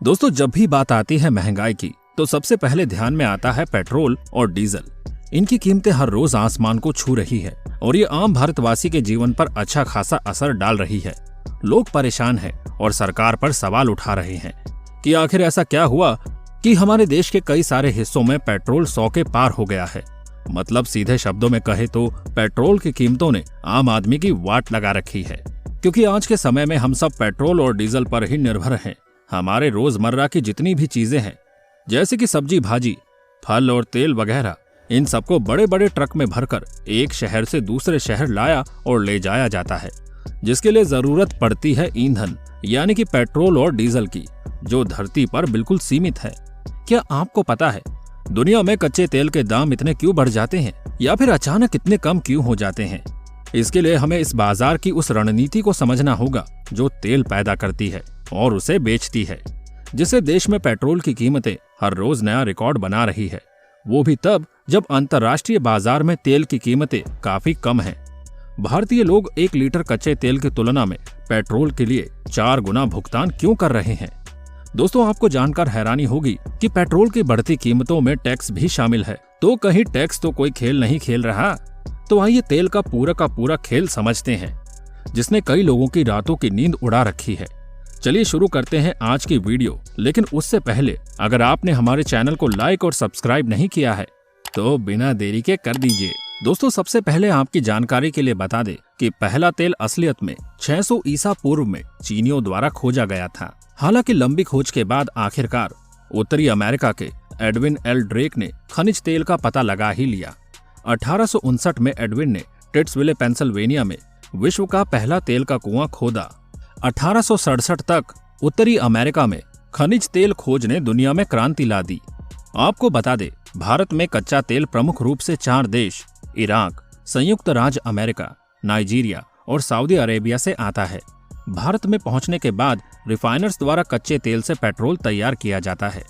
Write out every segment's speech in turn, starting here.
दोस्तों, जब भी बात आती है महंगाई की तो सबसे पहले ध्यान में आता है पेट्रोल और डीजल। इनकी कीमतें हर रोज आसमान को छू रही है और ये आम भारतवासी के जीवन पर अच्छा खासा असर डाल रही है। लोग परेशान हैं और सरकार पर सवाल उठा रहे हैं कि आखिर ऐसा क्या हुआ कि हमारे देश के कई सारे हिस्सों में पेट्रोल 100 के पार हो गया है। मतलब सीधे शब्दों में कहे तो पेट्रोल की कीमतों ने आम आदमी की वाट लगा रखी है, क्योंकि आज के समय में हम सब पेट्रोल और डीजल पर ही निर्भर हैं। हमारे रोजमर्रा की जितनी भी चीजें हैं, जैसे कि सब्जी भाजी, फल और तेल वगैरह, इन सबको बड़े बड़े ट्रक में भरकर एक शहर से दूसरे शहर लाया और ले जाया जाता है, जिसके लिए जरूरत पड़ती है ईंधन यानी कि पेट्रोल और डीजल की, जो धरती पर बिल्कुल सीमित है। क्या आपको पता है दुनिया में कच्चे तेल के दाम इतने क्यों बढ़ जाते हैं या फिर अचानक इतने कम क्यों हो जाते हैं? इसके लिए हमें इस बाजार की उस रणनीति को समझना होगा जो तेल पैदा करती है और उसे बेचती है, जिससे देश में पेट्रोल की कीमतें हर रोज नया रिकॉर्ड बना रही है। वो भी तब जब अंतर्राष्ट्रीय बाजार में तेल की कीमतें काफी कम हैं। भारतीय लोग 1 लीटर कच्चे तेल की तुलना में पेट्रोल के लिए 4 गुना भुगतान क्यों कर रहे हैं? दोस्तों, आपको जानकर हैरानी होगी कि पेट्रोल की बढ़ती कीमतों में टैक्स भी शामिल है। तो कहीं टैक्स तो कोई खेल नहीं खेल रहा? तो आइए तेल का पूरा खेल समझते हैं, जिसने कई लोगों की रातों की नींद उड़ा रखी है। चलिए शुरू करते हैं आज की वीडियो। लेकिन उससे पहले अगर आपने हमारे चैनल को लाइक और सब्सक्राइब नहीं किया है तो बिना देरी के कर दीजिए। दोस्तों, सबसे पहले आपकी जानकारी के लिए बता दें कि पहला तेल असलियत में 600 ईसा पूर्व में चीनियों द्वारा खोजा गया था। हालांकि लंबी खोज के बाद आखिरकार उत्तरी अमेरिका के एडविन एल ड्रेक ने खनिज तेल का पता लगा ही लिया। 1859 में एडविन ने टिट्सविले पेंसिल्वेनिया में विश्व का पहला तेल का कुआं खोदा। 1867 तक उत्तरी अमेरिका में खनिज तेल खोज ने दुनिया में क्रांति ला दी। आपको बता दे, भारत में कच्चा तेल प्रमुख रूप से 4 देश इराक, संयुक्त राज्य अमेरिका, नाइजीरिया और सऊदी अरेबिया से आता है। भारत में पहुंचने के बाद रिफाइनर्स द्वारा कच्चे तेल से पेट्रोल तैयार किया जाता है।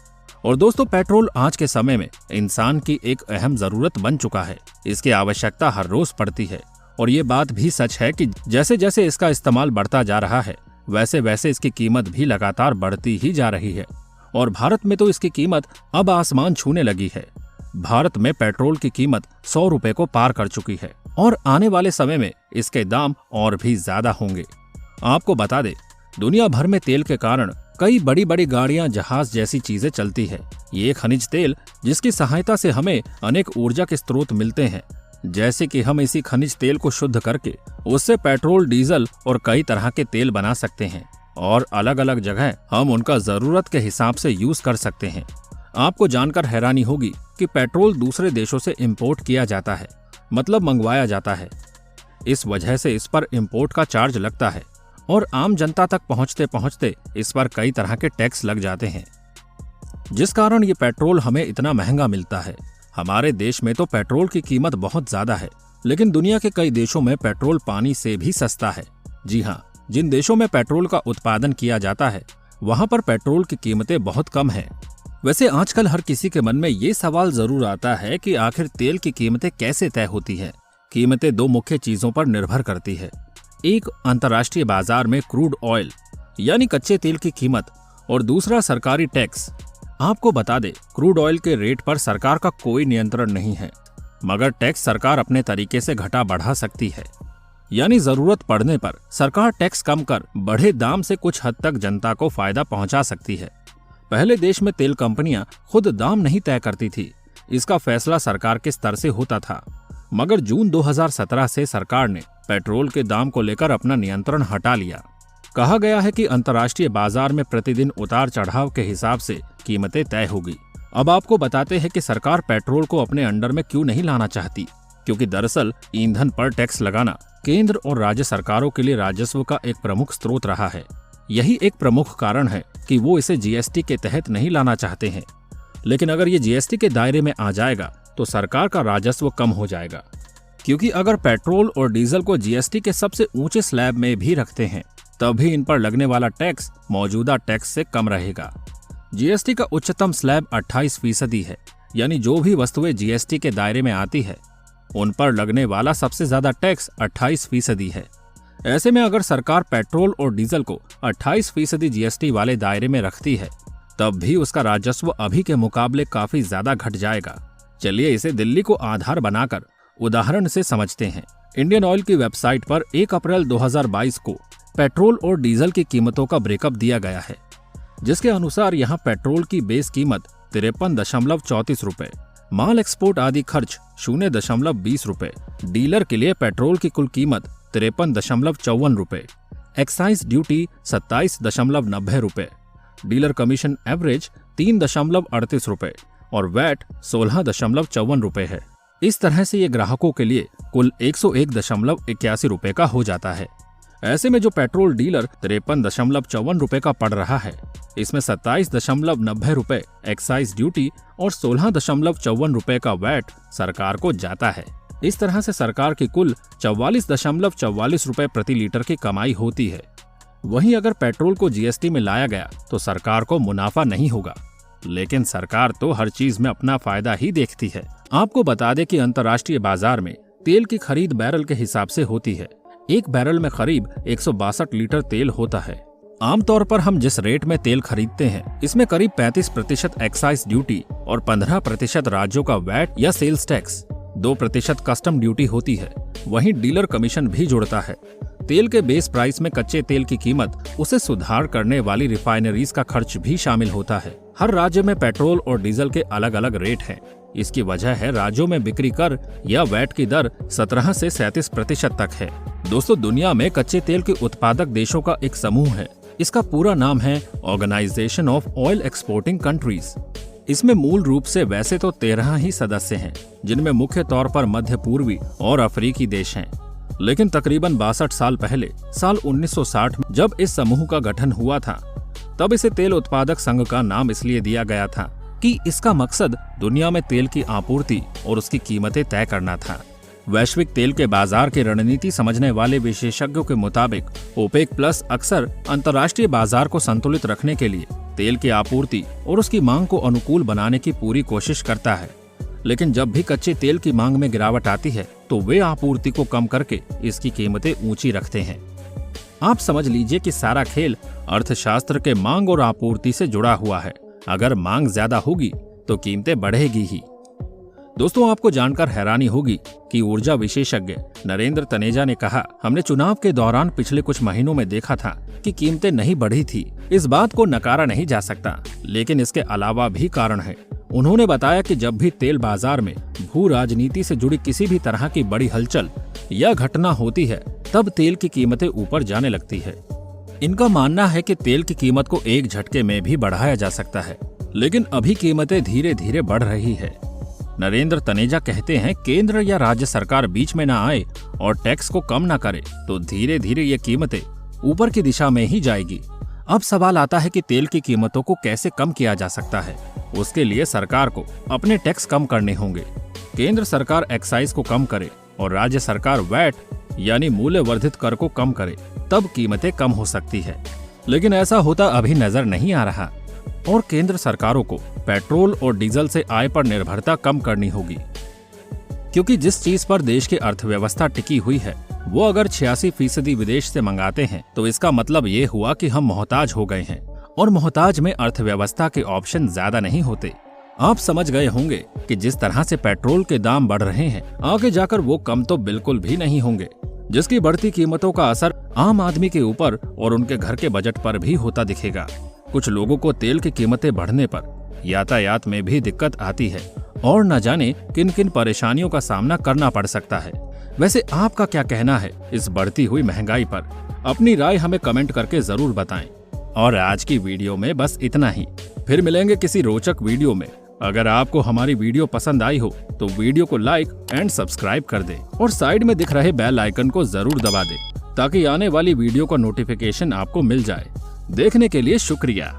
और दोस्तों, पेट्रोल आज के समय में इंसान की एक अहम जरूरत बन चुका है। इसकी आवश्यकता हर रोज पड़ती है और ये बात भी सच है कि जैसे जैसे इसका इस्तेमाल बढ़ता जा रहा है, वैसे वैसे इसकी कीमत भी लगातार बढ़ती ही जा रही है। और भारत में तो इसकी कीमत अब आसमान छूने लगी है। भारत में पेट्रोल की कीमत 100 रुपए को पार कर चुकी है और आने वाले समय में इसके दाम और भी ज्यादा होंगे। आपको बता दे, दुनिया भर में तेल के कारण कई बड़ी बड़ी गाड़ियां, जहाज जैसी चीजें चलती है। ये खनिज तेल जिसकी सहायता से हमें अनेक ऊर्जा के स्रोत मिलते हैं, जैसे कि हम इसी खनिज तेल को शुद्ध करके उससे पेट्रोल, डीजल और कई तरह के तेल बना सकते हैं और अलग अलग जगह हम उनका जरूरत के हिसाब से यूज कर सकते हैं। आपको जानकर हैरानी होगी कि पेट्रोल दूसरे देशों से इंपोर्ट किया जाता है, मतलब मंगवाया जाता है। इस वजह से इस पर इंपोर्ट का चार्ज लगता है और आम जनता तक पहुंचते पहुंचते इस पर कई तरह के टैक्स लग जाते हैं, जिस कारण ये पेट्रोल हमें इतना महंगा मिलता है। हमारे देश में तो पेट्रोल की कीमत बहुत ज्यादा है, लेकिन दुनिया के कई देशों में पेट्रोल पानी से भी सस्ता है। जी हाँ, जिन देशों में पेट्रोल का उत्पादन किया जाता है वहां पर पेट्रोल की कीमतें बहुत कम हैं। वैसे आजकल हर किसी के मन में ये सवाल जरूर आता है कि आखिर तेल की कीमतें कैसे तय होती है। कीमतें 2 मुख्य चीजों पर निर्भर करती है। एक अंतर्राष्ट्रीय बाजार में क्रूड ऑयल यानी कच्चे तेल की कीमत और दूसरा सरकारी टैक्स। आपको बता दे, क्रूड ऑयल के रेट पर सरकार का कोई नियंत्रण नहीं है, मगर टैक्स सरकार अपने तरीके से घटा बढ़ा सकती है। यानी जरूरत पड़ने पर सरकार टैक्स कम कर बढ़े दाम से कुछ हद तक जनता को फायदा पहुंचा सकती है। पहले देश में तेल कंपनियां खुद दाम नहीं तय करती थी, इसका फैसला सरकार के स्तर से होता था। मगर जून 2017 से सरकार ने पेट्रोल के दाम को लेकर अपना नियंत्रण हटा लिया। कहा गया है कि अंतर्राष्ट्रीय बाजार में प्रतिदिन उतार चढ़ाव के हिसाब से कीमतें तय होगी। अब आपको बताते हैं कि सरकार पेट्रोल को अपने अंडर में क्यों नहीं लाना चाहती, क्योंकि दरअसल ईंधन पर टैक्स लगाना केंद्र और राज्य सरकारों के लिए राजस्व का एक प्रमुख स्रोत रहा है। यही एक प्रमुख कारण है कि वो इसे जीएसटी के तहत नहीं लाना चाहते हैं। लेकिन अगर ये जीएसटी के दायरे में आ जाएगा तो सरकार का राजस्व कम हो जाएगा, क्योंकि अगर पेट्रोल और डीजल को जीएसटी के सबसे ऊंचे स्लैब में भी रखते हैं तभी इन पर लगने वाला टैक्स मौजूदा टैक्स से कम रहेगा। जीएसटी का उच्चतम स्लैब 28% है, यानी जो भी वस्तुएं जीएसटी के दायरे में आती है उन पर लगने वाला सबसे ज्यादा टैक्स 28% है। ऐसे में अगर सरकार पेट्रोल और डीजल को 28% जीएसटी वाले दायरे में रखती है, तब भी उसका राजस्व अभी के मुकाबले काफी ज्यादा घट जाएगा। चलिए इसे दिल्ली को आधार बनाकर उदाहरण से समझते हैं। इंडियन ऑयल की वेबसाइट पर 1 अप्रैल 2022 को पेट्रोल और डीजल की कीमतों का ब्रेकअप दिया गया है, जिसके अनुसार यहाँ पेट्रोल की बेस कीमत 53.34 रुपए, माल एक्सपोर्ट आदि खर्च 0.20 रुपए, डीलर के लिए पेट्रोल की कुल कीमत 53.54 रुपए, एक्साइज ड्यूटी 27.90 रुपए, डीलर कमीशन एवरेज 3.38 रुपए और वैट 16.54 रुपए है। इस तरह से ये ग्राहकों के लिए कुल 101.81 रुपए का हो जाता है। ऐसे में जो पेट्रोल डीलर 53.54 रुपए का पड़ रहा है, इसमें 27.90 रुपए एक्साइज ड्यूटी और 16.54 रुपए का वैट सरकार को जाता है। इस तरह से सरकार की कुल 44.44 रुपए प्रति लीटर की कमाई होती है। वहीं अगर पेट्रोल को जीएसटी में लाया गया तो सरकार को मुनाफा नहीं होगा, लेकिन सरकार तो हर चीज में अपना फायदा ही देखती है। आपको बता दें कि अंतर्राष्ट्रीय बाजार में तेल की खरीद बैरल के हिसाब से होती है। एक बैरल में करीब 162 लीटर तेल होता है। आमतौर पर हम जिस रेट में तेल खरीदते हैं, इसमें करीब 35% एक्साइज ड्यूटी और 15% राज्यों का वैट या सेल्स टैक्स, 2% कस्टम ड्यूटी होती है। वहीं डीलर कमीशन भी जुड़ता है। तेल के बेस प्राइस में कच्चे तेल की कीमत, उसे सुधार करने वाली रिफाइनरीज का खर्च भी शामिल होता है। हर राज्य में पेट्रोल और डीजल के अलग अलग रेट हैं। इसकी वजह है राज्यों में बिक्री कर या वैट की दर 17 से 37% तक है। दोस्तों, दुनिया में कच्चे तेल के उत्पादक देशों का एक समूह है। इसका पूरा नाम है organisation of oil exporting countries. इसमें मूल रूप से वैसे तो 13 ही सदस्य हैं, जिनमें मुख्य तौर पर मध्य पूर्वी और अफ्रीकी देश हैं। लेकिन तकरीबन 62 साल पहले, साल 1960 में जब इस समूह का गठन हुआ था, तब इसे तेल उत्पादक संघ का नाम इसलिए दिया गया था कि इसका मकसद दुनिया में तेल की आपूर्ति और उसकी कीमतें तय करना था। वैश्विक तेल के बाजार की रणनीति समझने वाले विशेषज्ञों के मुताबिक ओपेक प्लस अक्सर अंतर्राष्ट्रीय बाजार को संतुलित रखने के लिए तेल की आपूर्ति और उसकी मांग को अनुकूल बनाने की पूरी कोशिश करता है। लेकिन जब भी कच्चे तेल की मांग में गिरावट आती है, तो वे आपूर्ति को कम करके इसकी कीमतें ऊंची रखते हैं। आप समझ लीजिए कि सारा खेल अर्थशास्त्र के मांग और आपूर्ति से जुड़ा हुआ है। अगर मांग ज्यादा होगी तो कीमतें बढ़ेगी ही। दोस्तों, आपको जानकर हैरानी होगी कि ऊर्जा विशेषज्ञ नरेंद्र तनेजा ने कहा, हमने चुनाव के दौरान पिछले कुछ महीनों में देखा था कि कीमतें नहीं बढ़ी थी। इस बात को नकारा नहीं जा सकता, लेकिन इसके अलावा भी कारण है। उन्होंने बताया कि जब भी तेल बाजार में भू राजनीति से जुड़ी किसी भी तरह की बड़ी हलचल या घटना होती है, तब तेल की कीमतें ऊपर जाने लगती है। इनका मानना है कि तेल की कीमत को एक झटके में भी बढ़ाया जा सकता है, लेकिन अभी कीमतें धीरे धीरे बढ़ रही है। नरेंद्र तनेजा कहते हैं, केंद्र या राज्य सरकार बीच में न आए और टैक्स को कम न करे तो धीरे धीरे ये कीमतें ऊपर की दिशा में ही जाएगी। अब सवाल आता है कि तेल की कीमतों को कैसे कम किया जा सकता है। उसके लिए सरकार को अपने टैक्स कम करने होंगे। केंद्र सरकार एक्साइज को कम करे और राज्य सरकार वैट यानी मूल्य वर्धित कर को कम करे, तब कीमतें कम हो सकती है। लेकिन ऐसा होता अभी नजर नहीं आ रहा और केंद्र सरकारों को पेट्रोल और डीजल से आय पर निर्भरता कम करनी होगी, क्योंकि जिस चीज पर देश की अर्थव्यवस्था टिकी हुई है, वो अगर 86% विदेश से मंगाते हैं, तो इसका मतलब ये हुआ कि हम मोहताज हो गए हैं और मोहताज में अर्थव्यवस्था के ऑप्शन ज्यादा नहीं होते। आप समझ गए होंगे कि जिस तरह से पेट्रोल के दाम बढ़ रहे हैं, आगे जाकर वो कम तो बिल्कुल भी नहीं होंगे, जिसकी बढ़ती कीमतों का असर आम आदमी के ऊपर और उनके घर के बजट पर भी होता दिखेगा। कुछ लोगों को तेल की कीमतें बढ़ने पर यातायात में भी दिक्कत आती है और न जाने किन किन परेशानियों का सामना करना पड़ सकता है। वैसे आपका क्या कहना है इस बढ़ती हुई महंगाई पर? अपनी राय हमें कमेंट करके जरूर बताएं। और आज की वीडियो में बस इतना ही। फिर मिलेंगे किसी रोचक वीडियो में। अगर आपको हमारी वीडियो पसंद आई हो तो वीडियो को लाइक एंड सब्सक्राइब कर दें और साइड में दिख रहे बेल आइकन को जरूर दबा दें, ताकि आने वाली वीडियो का नोटिफिकेशन आपको मिल जाए। देखने के लिए शुक्रिया।